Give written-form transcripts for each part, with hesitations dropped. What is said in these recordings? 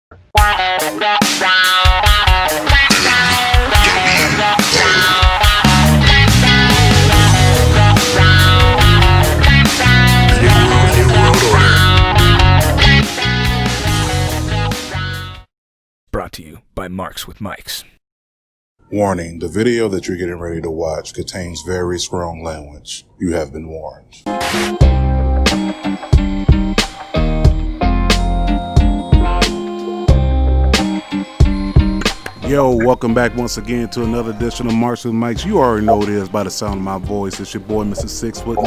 Brought to you by Marks with Mikes. Warning, the video that you're getting ready to watch contains very strong language. You have been warned. Yo, welcome back once again to another edition of Marks with Mikes. You already know what it is by the sound of my voice. It's your boy, Mr. 6'9",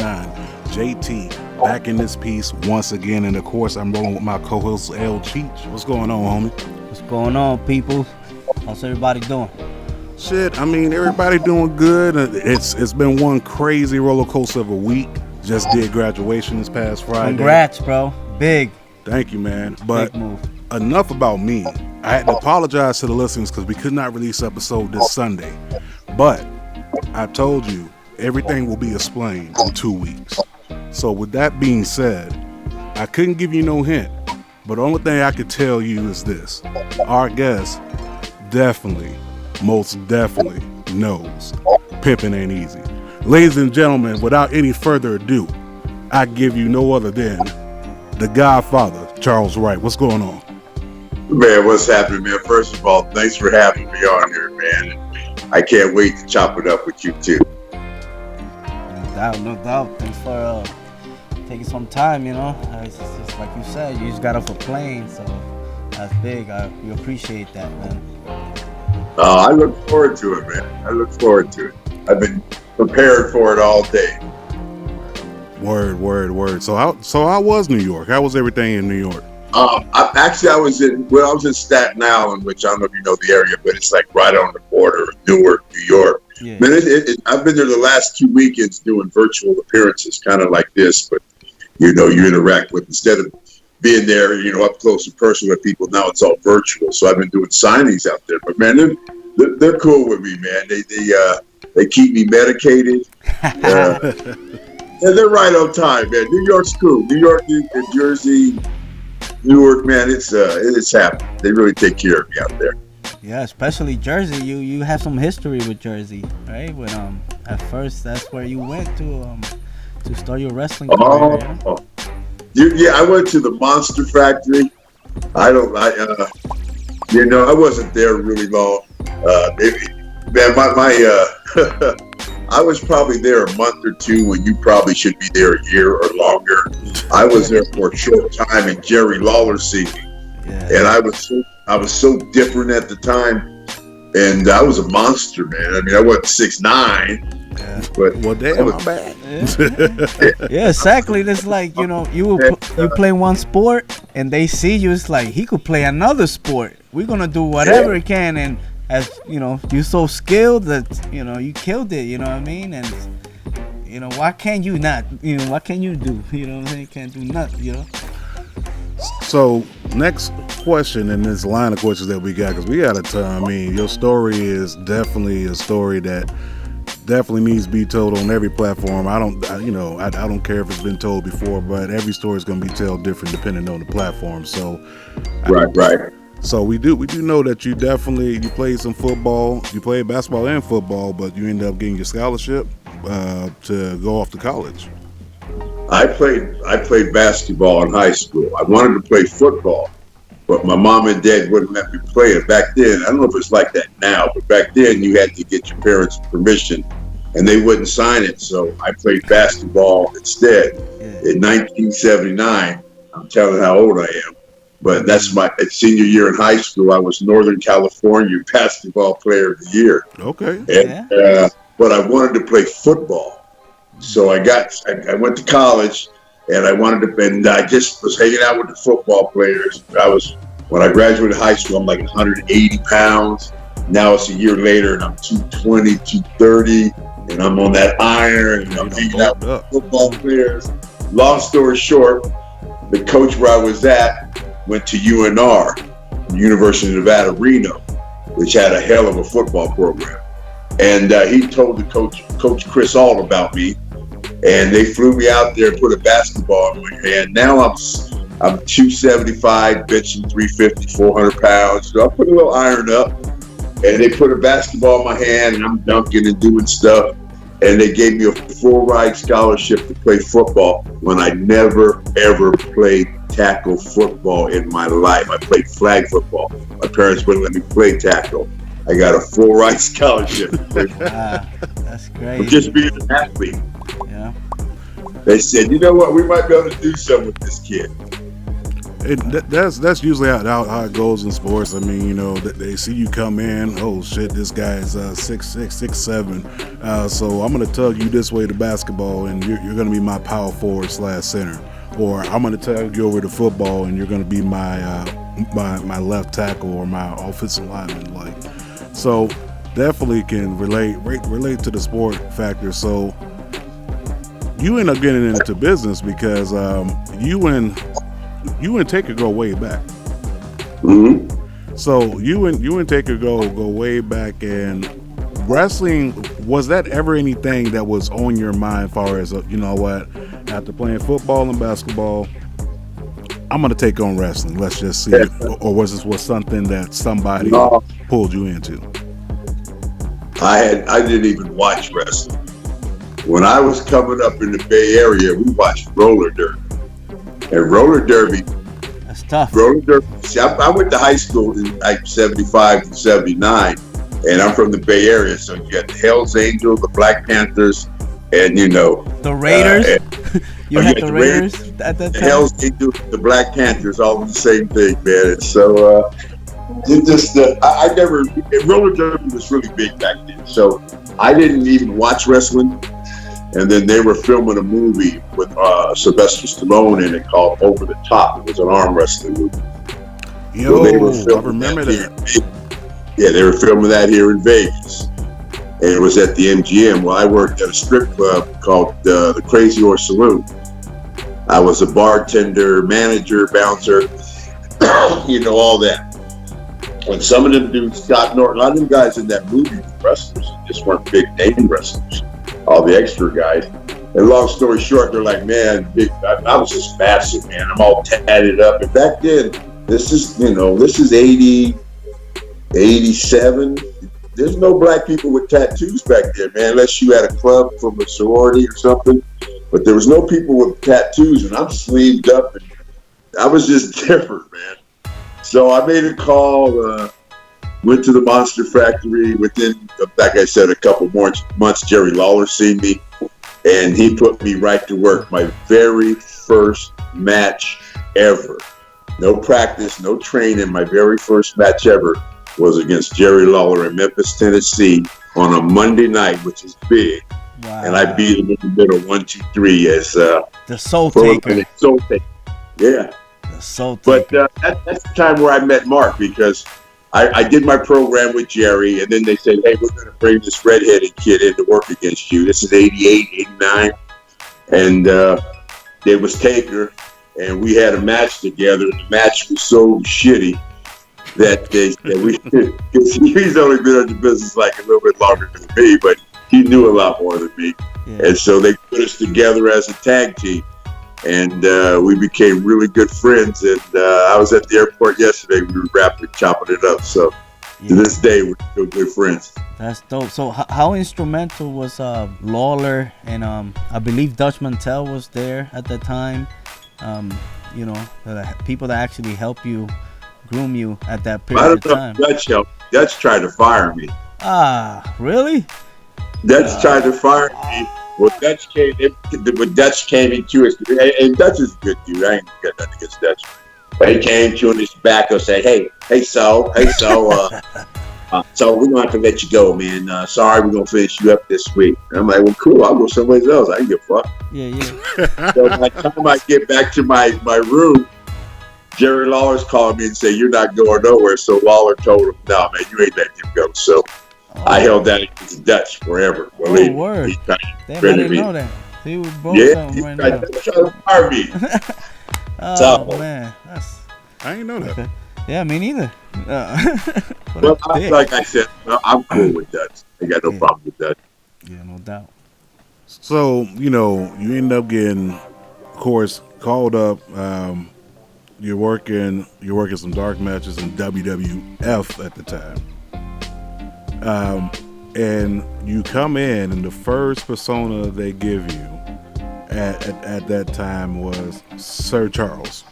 JT, back in this piece once again. And of course, I'm rolling with my co-host, EL Cheech. What's going on, homie? What's going on, people? How's everybody doing? Shit, I mean, everybody doing good. It's been one crazy roller coaster of a week. Just did graduation this past Friday. Congrats, bro. Big. Thank you, man. But big move. Enough about me. I had to apologize to the listeners because we could not release episode this Sunday. But I told you everything will be explained in 2 weeks. So with that being said, I couldn't give you no hint. But the only thing I could tell you is this. Our guest definitely, most definitely knows pimping ain't easy. Ladies and gentlemen, without any further ado, I give you no other than the Godfather, Charles Wright. What's going on? Man, what's happening, man? First of all, thanks for having me on here, man. I can't wait to chop it up with you, too. No doubt. Thanks for taking some time, you know. It's just like you said, you just got off a plane, so that's big. We appreciate that, man. I look forward to it, man. I look forward to it. I've been prepared for it all day. Word. So how was New York? How was everything in New York? I was in Staten Island, which I don't know if you know the area, but it's like right on the border of Newark, New York. Yeah. Man, I've been there the last 2 weekends doing virtual appearances, kind of like this, but you interact with, instead of being there, up close and personal with people, now it's all virtual. So I've been doing signings out there, but man, they're cool with me, man. They keep me medicated. And they're right on time, man. New York's cool. New York, New Jersey, Newark, man, it's happening. They really take care of me out there. Yeah, especially Jersey. You have some history with Jersey, right? When at first that's where you went to start your wrestling career. Yeah, I went to the Monster Factory. I wasn't there really long. I was probably there a month or two when you probably should be there a year or longer. I was there for a short time in Jerry Lawler singing, and I was so different at the time, and I was a monster, man. I mean, I wasn't 6'9", but well, damn, my bad. Yeah, exactly. It's like you play one sport, and they see you. It's like he could play another sport. We're gonna do whatever he can, and as you're so skilled that you killed it. You know what I mean? And why can't you not? What can you do? You know what I'm saying? You can't do nothing. So next question in this line of questions that we got, because we got a ton. I mean, your story is definitely a story that definitely needs to be told on every platform. I don't care if it's been told before, but every story is going to be told different depending on the platform. So right. So we do know that you played some football, you played basketball and football, but you ended up getting your scholarship to go off to college. I played basketball in high school. I wanted to play football, but my mom and dad wouldn't let me play it. Back then, I don't know if it's like that now, but back then you had to get your parents' permission, and they wouldn't sign it. So I played basketball instead. In 1979, I'm telling how old I am. But that's my senior year in high school. I was Northern California Basketball Player of the Year. Okay. And, but I wanted to play football. So I went to college, and I just was hanging out with the football players. When I graduated high school, I'm like 180 pounds. Now it's a year later, and I'm 220, 230, and I'm on that iron, and I'm hanging out with football players. Long story short, the coach where I was at went to UNR, University of Nevada, Reno, which had a hell of a football program. And he told the Coach Chris all about me, and they flew me out there and put a basketball in my hand. Now I'm 275, benching 350, 400 pounds. So I put a little iron up, and they put a basketball in my hand, and I'm dunking and doing stuff. And they gave me a full ride scholarship to play football when I never, ever played tackle football in my life. I played flag football. My parents wouldn't let me play tackle. I got a full ride scholarship. Wow, that's great. Just being an athlete. Yeah. They said, you know what, we might be able to do something with this kid. That's usually how it goes in sports. I mean, you know, they see you come in. Oh shit, this guy is 6'6", 6'7". So I'm gonna tug you this way to basketball, and you're gonna be my power forward / center. Or I'm gonna tug you over to football, and you're gonna be my left tackle or my offensive lineman. Like, so definitely can relate to the sport factor. So you end up getting into business because you and Taker go way back. Mm-hmm. So you and Taker go way back, and wrestling, was that ever anything that was on your mind as far as, you know what, after playing football and basketball, I'm going to take on wrestling, let's just see. Or was this something that somebody pulled you into? I didn't even watch wrestling. When I was coming up in the Bay Area, we watched roller derby. And roller derby, that's tough. Roller derby. See, I went to high school in like 75 to 79, and I'm from the Bay Area. So you got the Hells Angels, the Black Panthers, and you know the Raiders. You had the Raiders at that time. The Hells Angels, the Black Panthers, all the same thing, man. And so I never. Roller derby was really big back then, so I didn't even watch wrestling. And then they were filming a movie with Sylvester Stallone in it called Over the Top. It was an arm wrestling movie. Yo, so I remember that. Yeah, they were filming that here in Vegas. And it was at the MGM. Well, I worked at a strip club called the Crazy Horse Saloon. I was a bartender, manager, bouncer, you know, all that. And some of them dudes, Scott Norton, a lot of them guys in that movie were wrestlers. Just weren't big name wrestlers. All the extra guys. And long story short, they're like, man, I was just massive, man. I'm all tatted up. And back then, this is 80, 87. There's no black people with tattoos back there, man, unless you had a club from a sorority or something. But there was no people with tattoos, and I'm sleeved up, and I was just different, man. So I made a call, went to the Monster Factory. Within, like I said, a couple more months, Jerry Lawler seen me, and he put me right to work. My very first match ever. No practice, no training. My very first match ever was against Jerry Lawler in Memphis, Tennessee on a Monday night, which is big. Wow. And I beat him in the middle, 1, 2, 3 as the Soul Taker. Soul Taker. Yeah. The Soul Taker. But that's the time where I met Mark, because I did my program with Jerry, and then they said, hey, we're going to bring this redheaded kid in to work against you. This is 88, 89. And it was Taker, and we had a match together, and the match was so shitty that he's only been in the business like a little bit longer than me, but he knew a lot more than me. Yeah. And so they put us together as a tag team. And we became really good friends. And I was at the airport yesterday. We were rapidly chopping it up. So to this day, we're still good friends. That's dope. So how instrumental was Lawler and I believe Dutch Mantell was there at the time? You know, the people that actually help you, groom you at that period of time. I don't know if Dutch helped. Dutch tried to fire me. Ah, really? Dutch tried to fire me. Well, Dutch came into us, and Dutch is a good dude. I ain't got nothing against Dutch. But he came to his back and said, hey, so we're going to have to let you go, man. Sorry, we're going to finish you up this week. And I'm like, well, cool, I'll go someplace else. I can give a fuck. Yeah. So by the time I get back to my room, Jerry Lawler's calling me and saying, you're not going nowhere. So Lawler told him, no, man, you ain't letting him go. So I held that against Dutch forever. Well, word. Damn, I didn't know that. He was both of them right now. He's trying to fire me. Oh, man. I ain't know that. Okay. Yeah, me neither. Well, like I said, I'm cool with Dutch. I got no problem with Dutch. Yeah, no doubt. So, you know, you end up getting, of course, called up you're working some dark matches in WWF at the time. And you come in, and the first persona they give you at that time was Sir Charles.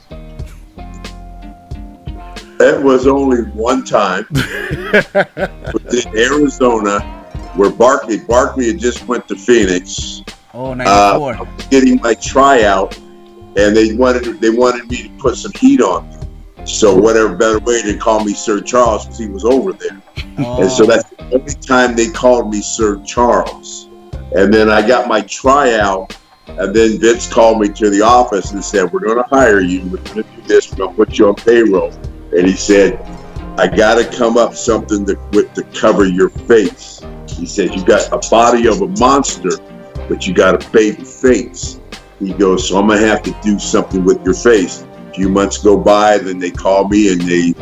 That was only one time. But in Arizona, where Barkley had just went to Phoenix. Oh, 94. I was getting my tryout, and they wanted me to put some heat on me. So whatever better way to call me Sir Charles, because he was over there. Oh. And so that's the only time they called me Sir Charles. And then I got my tryout, and then Vince called me to the office and said, we're going to hire you. We're going to do this. We're going to put you on payroll. And he said, I got to come up something to cover your face. He said, you got a body of a monster, but you got a baby face. He goes, so I'm going to have to do something with your face. A few months go by, then they call me, and they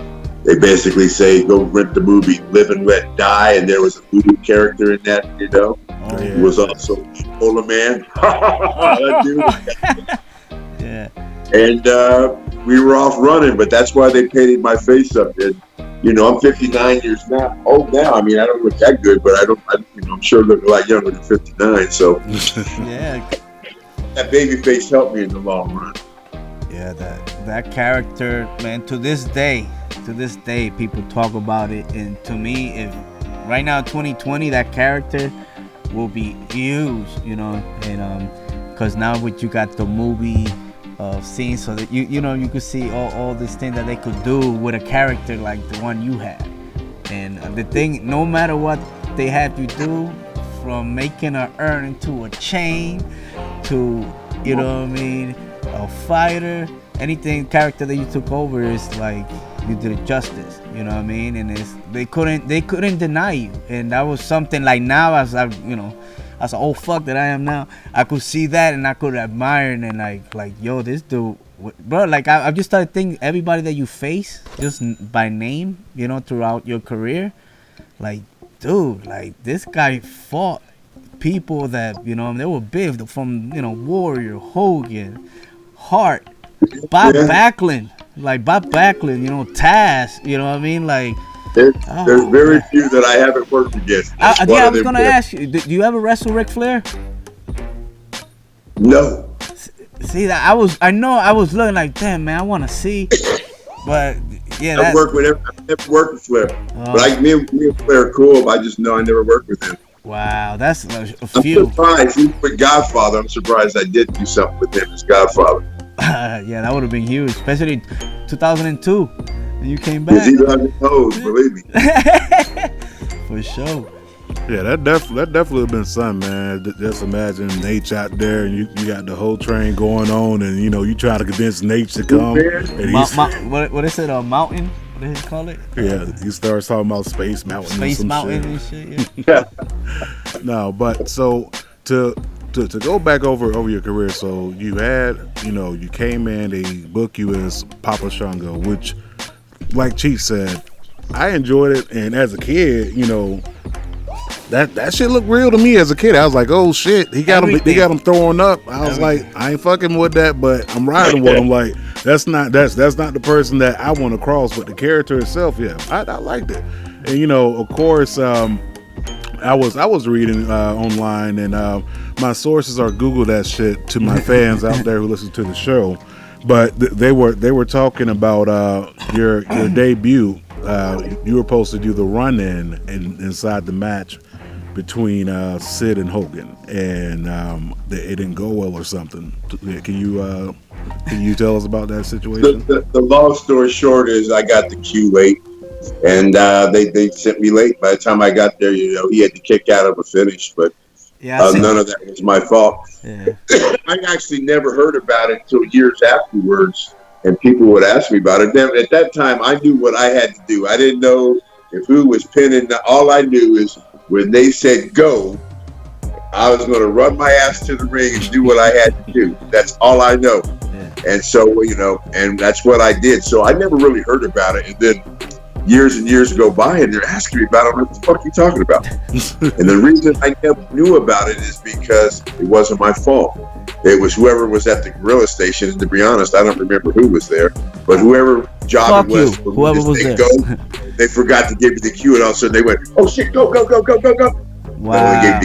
basically say, go rent the movie Live and Let Die, and there was a voodoo character in that, you know. Oh, yeah. He was also Ebola Man. That dude. Yeah. And we were off running, but that's why they painted my face up. And, you know, I'm 59 years old now. I mean, I don't look that good, but I'm sure looking a lot younger than 59. So Yeah. that baby face helped me in the long run. Yeah, that character, man, to this day, people talk about it. And to me, if right now, 2020, that character will be huge, you know, and because now you got the movie scene, so that you know, you could see all this thing that they could do with a character like the one you had. And the thing, no matter what they had you do, from making an urn into a chain to, you know what I mean, a fighter, anything character that you took over is like you did it justice, you know what I mean. And they couldn't deny you, and that was something like now as I, you know, as an old fuck that I am now, I could see that and I could admire it, and like yo, this dude, bro, like I just started thinking everybody that you face just by name, you know, throughout your career, like dude, like this guy fought people that, you know, they were big, from, you know, Warrior, Hogan, Hart, Bob Backlund, you know, Taz, you know what I mean, like There's very few that I haven't worked against. Yeah, I was gonna ask you, do you ever wrestle Ric Flair? No. See that I was looking like, damn man, I want to see, but yeah, I've never worked with Flair. But me and Flair are cool, but I just know I never worked with him. Wow, that's a few. I'm surprised. Even with Godfather, I'm surprised I did do something with him as Godfather. Yeah, that would have been huge, especially 2002 when you came back. He doesn't know, believe me. For sure. Yeah, that definitely have been something, man. Just imagine Nate out there, and you got the whole train going on, and you know you try to convince Nate to come. And what is it? A mountain? What did he call it? Yeah, he starts talking about Space Mountain. Space Mountain and and shit. Yeah. No, but so to go back over your career, so you had, you know, you came in, they booked you as Papa Shango, which, like Cheech said, I enjoyed it, and as a kid, you know, that shit looked real to me as a kid. I was like, oh shit, he got him throwing up. I was like, I ain't fucking with that, but I'm riding with him. Like that's not the person that I want to cross, but the character itself, yeah, I liked it. And you know, of course, I was reading online, and my sources are Google that shit to my fans out there who listen to the show. But they were talking about your debut. You were supposed to do the run-in inside the match between Sid and Hogan, and it didn't go well or something. Can you tell us about that situation? The long story short is I got the cue late, and they sent me late. By the time I got there, you know, he had to kick out of a finish, but none of that was my fault. Yeah. I actually never heard about it until years afterwards, and people would ask me about it. Then at that time, I knew what I had to do. I didn't know if who was pinning. All I knew is when they said go, I was going to run my ass to the ring and do what I had to do. That's all I know. Yeah. And so, you know, and that's what I did. So I never really heard about it. And then years and years go by, and they're asking me about it. What the fuck are you talking about? And the reason I never knew about it is because it wasn't my fault. It was whoever was at the gorilla station. And to be honest, I don't remember who was there. But whoever job Fuck it was, you, whoever was there. They forgot to give me the cue, and all of a sudden they went, "Oh shit, go, go, go, go, go, go." Wow.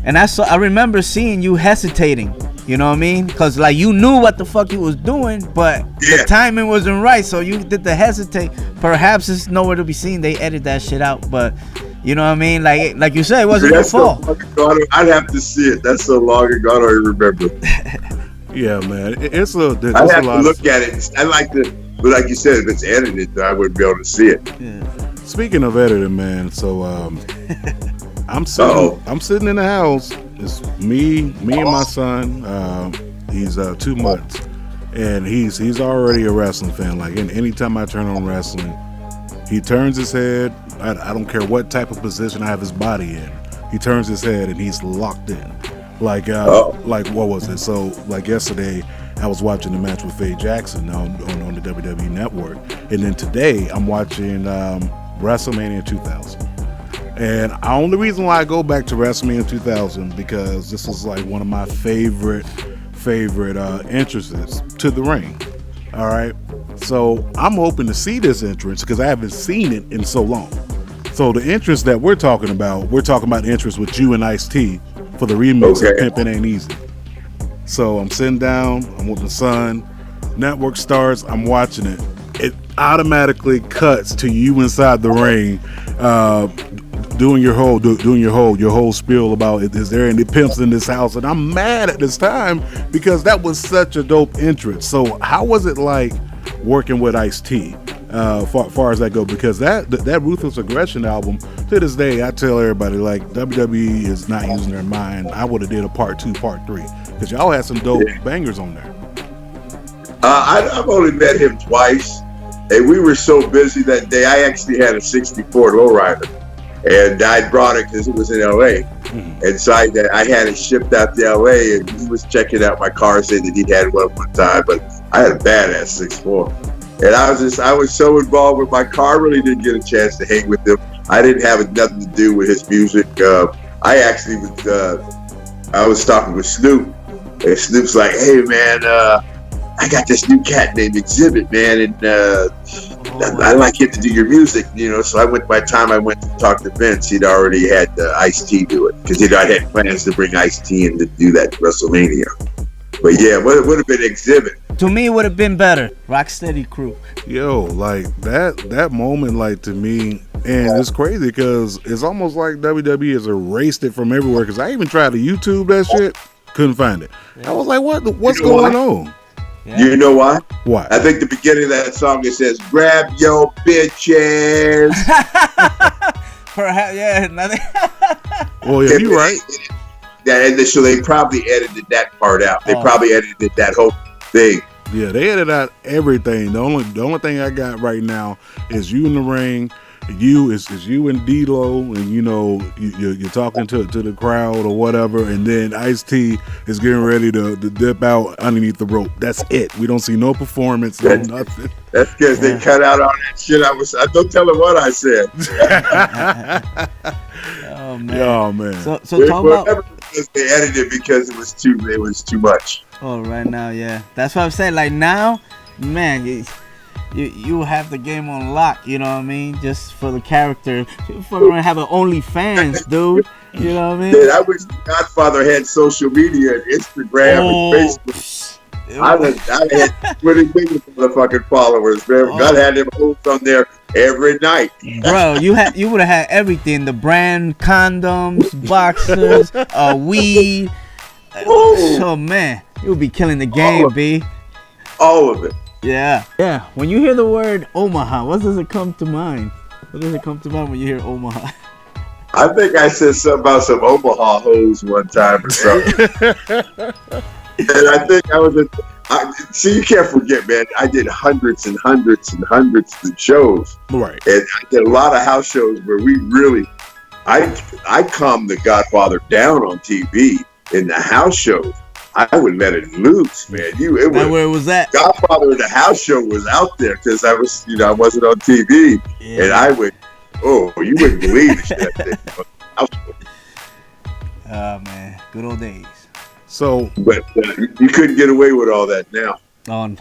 And I remember seeing you hesitating. You know what I mean? Because, like, you knew what the fuck you was doing, but the timing wasn't right, so you did the hesitate. Perhaps it's nowhere to be seen. They edit that shit out, but, you know what I mean? Like you said, it wasn't your fault. I'd have to see it. That's so long ago, I don't even remember. Yeah, man. I'd have to look at it. I like to, but like you said, if it's edited, I wouldn't be able to see it. Yeah. Speaking of editing, man, so I'm sitting in the house. It's me and my son. He's 2 months, and he's already a wrestling fan. Like, anytime I turn on wrestling, he turns his head. I don't care what type of position I have his body in. He turns his head and he's locked in. Like what was it? So, like, yesterday, I was watching the match with Faye Jackson on the WWE Network, and then today I'm watching WrestleMania 2000. And the only reason why I go back to WrestleMania 2000 because this is like one of my favorite entrances to the ring. All right, so I'm hoping to see this entrance because I haven't seen it in so long. So the entrance that we're talking about the entrance with you and Ice-T for the remix of Pimpin' Ain't Easy. So I'm sitting down, I'm with my son, network starts, I'm watching it. It automatically cuts to you inside the ring, doing your whole spiel about is there any pimps in this house, and I'm mad at this time because that was such a dope entrance. So how was it like working with Ice-T, far as that go? Because that Ruthless Aggression album, to this day, I tell everybody, like, WWE is not using their mind. I would have did a part 2, part 3, because y'all had some dope bangers on there. I've only met him twice, and we were so busy that day. I actually had a '64 lowrider. And I brought it because it was in LA. Mm-hmm. And so I had it shipped out to LA, and he was checking out my car, saying that he'd had one time, but I had a badass 64. And I was so involved with my car, I really didn't get a chance to hang with him. I didn't have nothing to do with his music. I actually was talking with Snoop, and Snoop's like, "Hey man, I got this new cat named Exhibit, man, and I like him to do your music, you know." So I went to talk to Vince. He'd already had Ice-T do it because I had plans to bring Ice-T in to do that WrestleMania. But yeah, it would have been Exhibit. To me, it would have been better. Rocksteady Crew. Yo, like that moment, like, to me, and it's crazy because it's almost like WWE has erased it from everywhere. Because I even tried to YouTube that shit, couldn't find it. I was like, what's going on? Yeah. You know why? Why? I think the beginning of that song, it says, "Grab your bitches." Perhaps, yeah. Well, yeah, you're right. So they probably edited that part out. They probably edited that whole thing. Yeah, they edited out everything. The only thing I got right now is you in the ring. You is you and D-Lo, and you know you're talking to the crowd or whatever, and then Ice-T is getting ready to dip out underneath the rope. That's it. We don't see no performance, no nothing. That's because they cut out all that shit. I don't tell them what I said. Oh man. Oh man. So talk about. They edited because it was too much. Oh, right now, yeah. That's what I'm saying. Like now, man, you have the game on lock, you know what I mean? Just for the character. You're gonna have an OnlyFans, dude. You know what I mean? Dude, I wish Godfather had social media and Instagram and Facebook. I had 20 million motherfucking followers, man. God had them hoes on there every night. Bro, you would have had everything. The brand, condoms, boxers, weed. Oh man, you would be killing the game, B. All of it. Yeah. Yeah. When you hear the word Omaha, what does it come to mind? What does it come to mind when you hear Omaha? I think I said something about some Omaha hoes one time or something. And I think see, you can't forget, man, I did hundreds and hundreds and hundreds of shows. Right. And I did a lot of house shows where we really, I calmed the Godfather down on TV in the house shows. I would let it loose, man. Where it was at? Godfather in the house show was out there because I wasn't on TV. Yeah. And I would, you wouldn't believe it. Oh, man. Good old days. So, but you couldn't get away with all that now. Oh,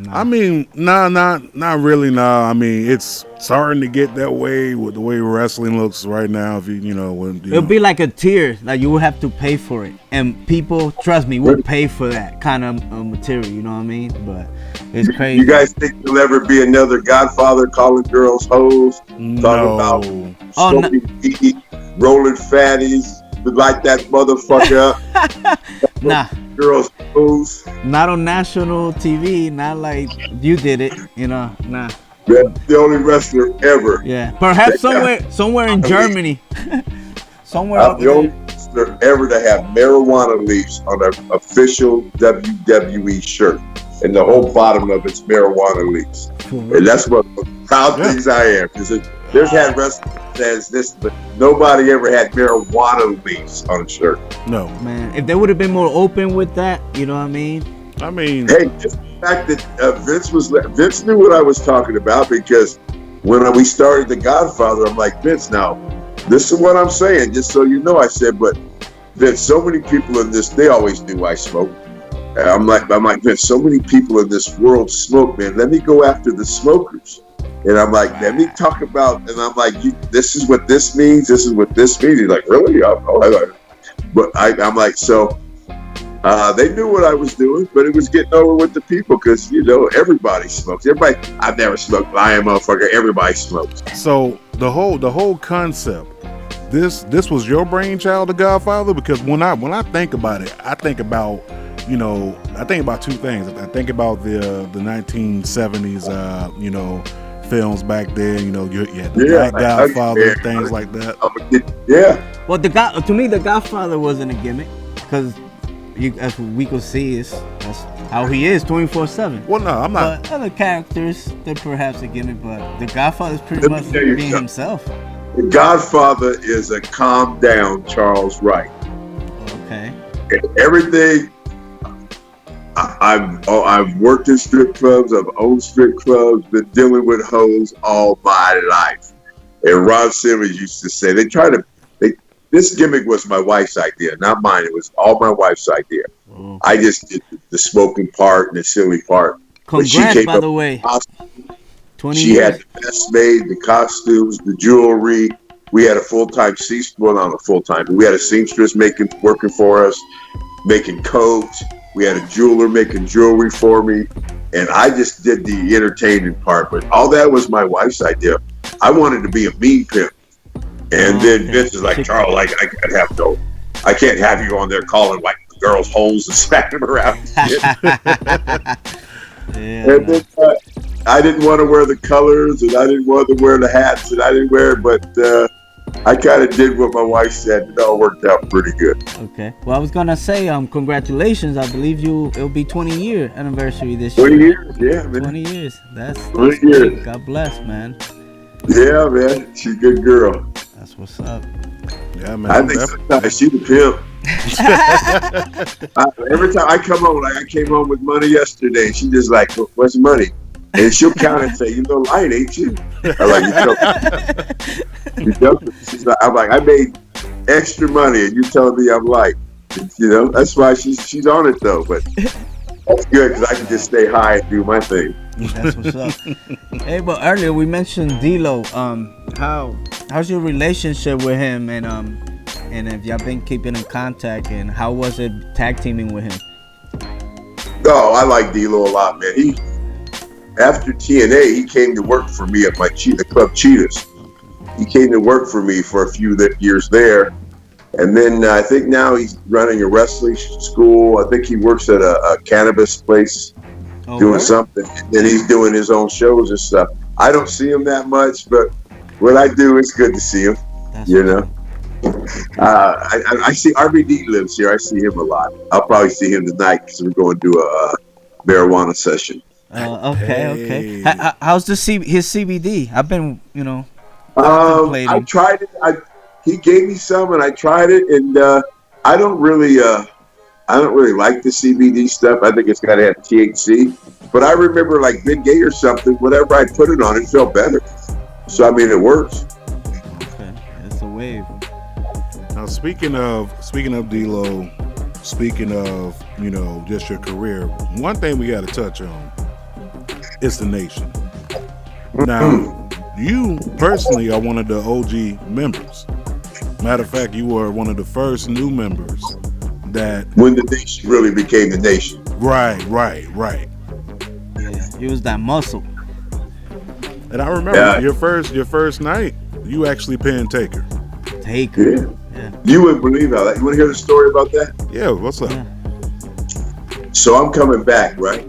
I mean, not really. I mean, it's starting to get that way with the way wrestling looks right now. If it'll be like a tier, like you will have to pay for it, and people, trust me, will pay for that kind of material. You know what I mean? But it's crazy. You guys think there'll ever be another Godfather calling girls hoes, talking about smoking weed, rolling fatties, like that motherfucker? Nah. Girls hoes. Not on national TV, not like you did it, nah. That's the only wrestler ever. Yeah, perhaps somewhere in Germany. Somewhere I'm the only wrestler ever to have marijuana leaves on an official WWE shirt. And the whole bottom of it's marijuana leaves. And that's what proud things I am. Because there's had wrestlers that says this, but nobody ever had marijuana leaves on a shirt. No. Man, if they would have been more open with that, you know what I mean? Hey, just the fact that Vince knew what I was talking about, because when we started The Godfather, I'm like, Vince, now, this is what I'm saying, just so you know. I said, but Vince, so many people in this, they always knew I smoked. I'm like, Vince, so many people in this world smoke, man. Let me go after the smokers. And I'm like, let me talk about, and I'm like, this is what this means. This is what this means. He's like, really? But I'm like, so they knew what I was doing, but it was getting over with the people, because, everybody smokes. I've never smoked. I am a motherfucker. Everybody smokes. So the whole concept, this was your brainchild, The Godfather? Because when I think about it, I think about two things. I think about the 1970s, films back then. You had the Black Godfather, things like that. Yeah. Well, to me, The Godfather wasn't a gimmick, because as we could see, that's how he is 24/7. Well, no, I'm not. But other characters, they're perhaps a gimmick, but The Godfather is pretty much being himself. The Godfather is a calm down Charles Wright. Okay. And everything. I've worked in strip clubs. I've owned strip clubs. Been dealing with hoes all my life. And Ron Simmons used to say this gimmick was my wife's idea, not mine. It was all my wife's idea. Oh. I just did the smoking part and the silly part. Congrats, by the way. 20 she years. had the best made, the costumes, the jewelry. We had a full-time not a full-time, but we had a seamstress working for us, making coats. We had a jeweler making jewelry for me, and I just did the entertaining part. But all that was my wife's idea. I wanted to be a mean pimp, and then Vince is like, Charles, I can't have you on there calling like girls holes and smacking them around. And then I didn't want to wear the colors, and I didn't want to wear the hats, and I didn't wear it, but I kind of did what my wife said. It all worked out pretty good. Okay. Well, I was gonna say, congratulations. I believe it'll be 20-year anniversary this year. 20 years, yeah, man. 20 years. That's 20 years. God bless, man. Yeah, man. She's a good girl. That's what's up. Yeah, man. I think sometimes she's the pimp. Every time I come home, like I came home with money yesterday, she just like, what's money? And she'll count and say, light, ain't you? I'm like, you joking? I'm like, I made extra money, and you telling me I'm light. That's why she's on it though. But that's good, because I can just stay high and do my thing. That's what's up. Hey, but earlier we mentioned D-Lo. How's your relationship with him, and if y'all been keeping in contact, and how was it tag teaming with him? Oh, I like D-Lo a lot, man. After TNA, he came to work for me at the Club Cheetahs. He came to work for me for a few years there. And then I think now he's running a wrestling school. I think he works at a cannabis place doing something. And then he's doing his own shows and stuff. I don't see him that much, but when I do, it's good to see him. I see RBD lives here. I see him a lot. I'll probably see him tonight because we're going to do a marijuana session. Okay. How's his CBD? I've been, I tried it. He gave me some, and I tried it, and I don't really like the CBD stuff. I think it's got to have THC. But I remember, like Big Gay or something. Whatever I put it on, it felt better. So I mean, it works. Okay, it's a wave. Now, speaking of D-Lo, speaking of just your career, one thing we got to touch on. it's the Nation. Now, you personally are one of the OG members. Matter of fact, you were one of the first new members that when the Nation really became the Nation. Right. Yeah, it was that muscle. And I remember your first night, you actually pinned Taker. Yeah. You wouldn't believe how that. You want to hear the story about that? Yeah, what's up? Yeah. So I'm coming back, right?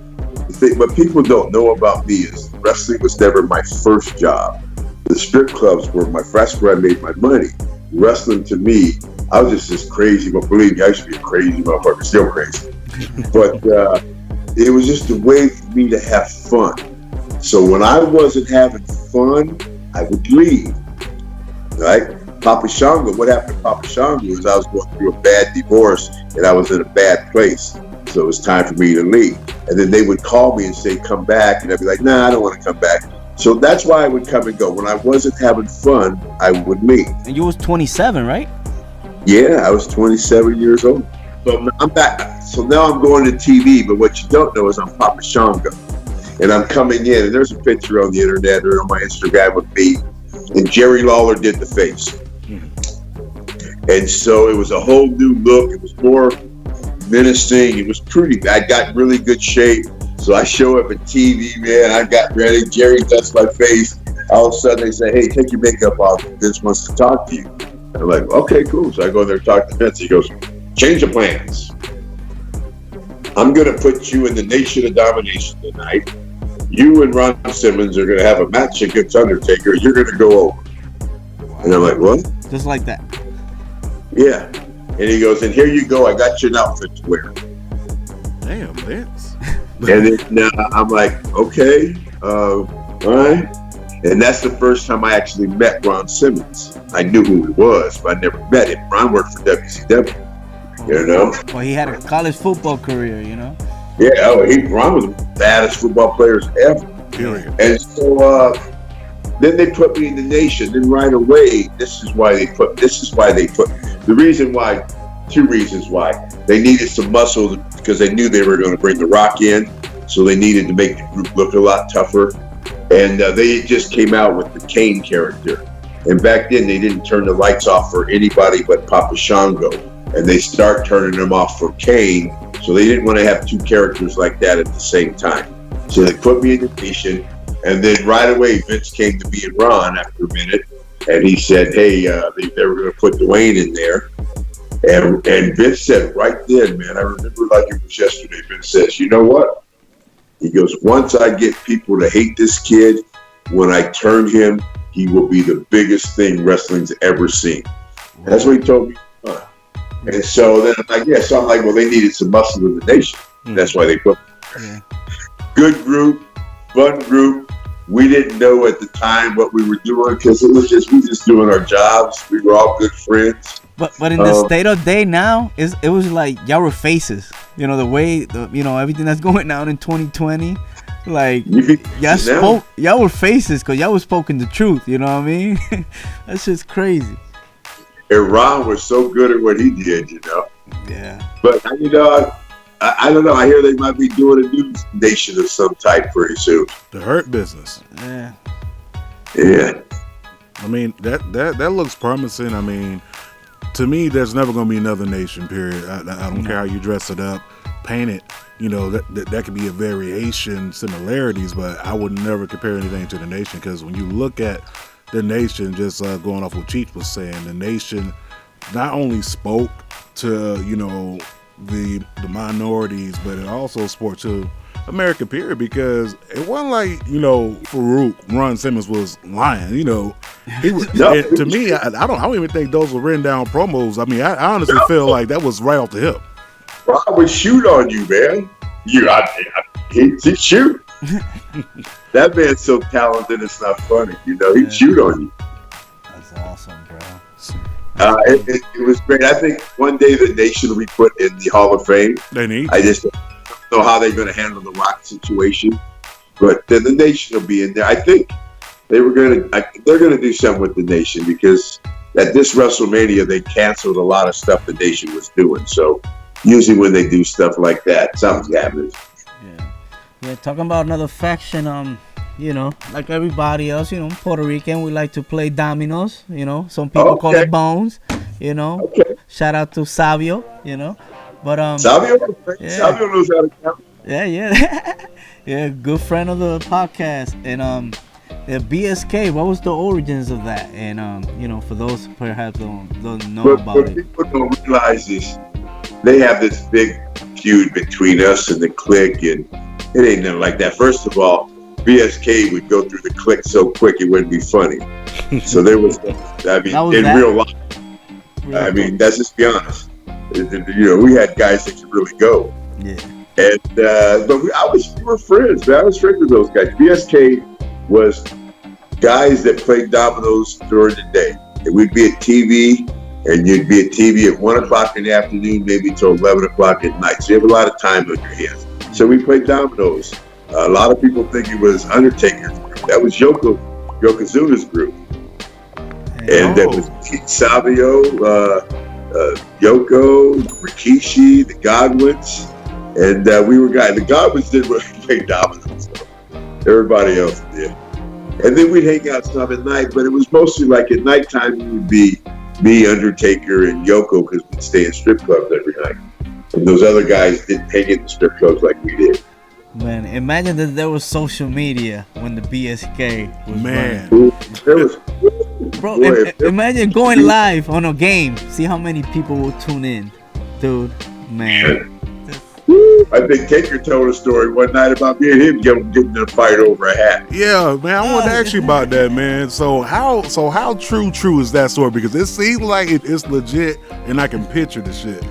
What people don't know about me is wrestling was never my first job. The strip clubs were that's where I made my money. Wrestling to me, I was just this crazy, but believe me, I used to be a crazy motherfucker, still crazy. But it was just a way for me to have fun. So when I wasn't having fun, I would leave, right? Papa Shango, what happened to Papa Shango is I was going through a bad divorce and I was in a bad place. So it was time for me to leave. And then they would call me and say, come back. And I'd be like, nah, I don't want to come back. So that's why I would come and go. When I wasn't having fun, I would leave. And you was 27, right? Yeah, I was 27 years old. So I'm back. So now I'm going to TV, but what you don't know is I'm Papa Shango. And I'm coming in, and there's a picture on the internet or on my Instagram with me. And Jerry Lawler did the face. And so it was a whole new look. It was more menacing. It was pretty. I got in really good shape. So I show up at TV, man. I got ready. Jerry touched my face. All of a sudden they say, hey, take your makeup off. Vince wants to talk to you. I'm like, okay, cool. So I go there and talk to Vince. He goes, change the plans. I'm going to put you in the Nation of Domination tonight. You and Ron Simmons are going to have a match against Undertaker. You're going to go over. And I'm like, what? Just like that. Yeah. And he goes, and here you go. I got you an outfit to wear. Damn, Vince. And then I'm like, okay, all right. And that's the first time I actually met Ron Simmons. I knew who he was, but I never met him. Ron worked for WCW, you know? Well, he had a college football career, you know? Yeah, Ron was the baddest football players ever. Period. And so then they put me in the Nation. Then right away, two reasons why. They needed some muscle because they knew they were going to bring The Rock in. So they needed to make the group look a lot tougher. And they just came out with the Kane character. And back then, they didn't turn the lights off for anybody but Papa Shango. And they start turning them off for Kane. So they didn't want to have two characters like that at the same time. So they put me in the Nation. And then right away, Vince came to me and Ron after a minute. And he said, hey, they were going to put Dwayne in there. And Vince said right then, man, I remember like it was yesterday, Vince says, you know what? He goes, once I get people to hate this kid, when I turn him, he will be the biggest thing wrestling's ever seen. That's what he told me. And so then I'm like, yeah. So I'm like, well, they needed some muscle in the Nation. That's why they put me there. Good group, fun group. We didn't know at the time what we were doing because we just doing our jobs. We were all good friends. But in the state of day now, it was like y'all were faces. You know, the way, everything that's going on in 2020. Like, y'all were faces because y'all was spoken the truth. You know what I mean? That's just crazy. And Ron was so good at what he did, you know. Yeah. But, I don't know. I hear they might be doing a new Nation of some type pretty soon. The Hurt Business. Yeah. Yeah. I mean, that looks promising. I mean, to me, there's never going to be another Nation, period. I don't care how you dress it up, paint it. You know, that could be a variation, similarities, but I would never compare anything to the Nation because when you look at the Nation, just going off what Cheech was saying, the Nation not only spoke to, the minorities, but it also spoke to America, period, because it wasn't like, Farouk, Ron Simmons was lying, he was, to me, I don't even think those were written down promos. I mean, I honestly feel like that was right off the hip. Ron would shoot on you, man. He'd shoot. That man's so talented, it's not funny. He'd shoot on you. That's awesome, bro. It was great. I think one day the Nation will be put in the Hall of Fame. They need. I just don't know how they're going to handle the Rock situation, but then the Nation will be in there. I think they're going to do something with the Nation because at this WrestleMania they canceled a lot of stuff the Nation was doing. So usually when they do stuff like that, something's happening. Yeah. Yeah, talking about another faction, you know, like everybody else, you know, Puerto Rican, we like to play dominoes, you know. Some people call it bones, you know. Okay. Shout out to Savio, you know. But Savio, yeah. Savio knows how to count. Yeah. Yeah, good friend of the podcast. And the BSK, what was the origins of that? And you know, for those perhaps don't know about what it. people don't realize is they have this big feud between us and the clique, and it ain't nothing like that. First of all, BSK would go through the clique so quick it wouldn't be funny. So there was, I mean, in real life, I mean, let's just be honest. You know, we had guys that could really go. Yeah. And but we were friends, man. I was friends with those guys. BSK was guys that played dominoes during the day. And we'd be at TV, and you'd be at TV at 1 o'clock in the afternoon, maybe till 11 o'clock at night. So you have a lot of time on your hands. So we played dominoes. A lot of people think it was Undertaker's group. That was Yokozuna's group. And that was Savio, Yoko, Rikishi, the Godwins. And we were guys. The Godwins didn't really play dominoes. So everybody else did. And then we'd hang out some at night, but it was mostly like at nighttime it would be me, Undertaker, and Yoko, because we'd stay in strip clubs every night. And those other guys didn't hang in the strip clubs like we did. Man, imagine that there was social media when the BSK was Man. There was, bro, boy, imagine going live on a game. See how many people will tune in. Dude, man. I think Taker told a story one night about me and him getting in a fight over a hat. Yeah, man, I wanted to ask you about that, man. So how true is that story? Because it seems like it's legit, and I can picture the shit.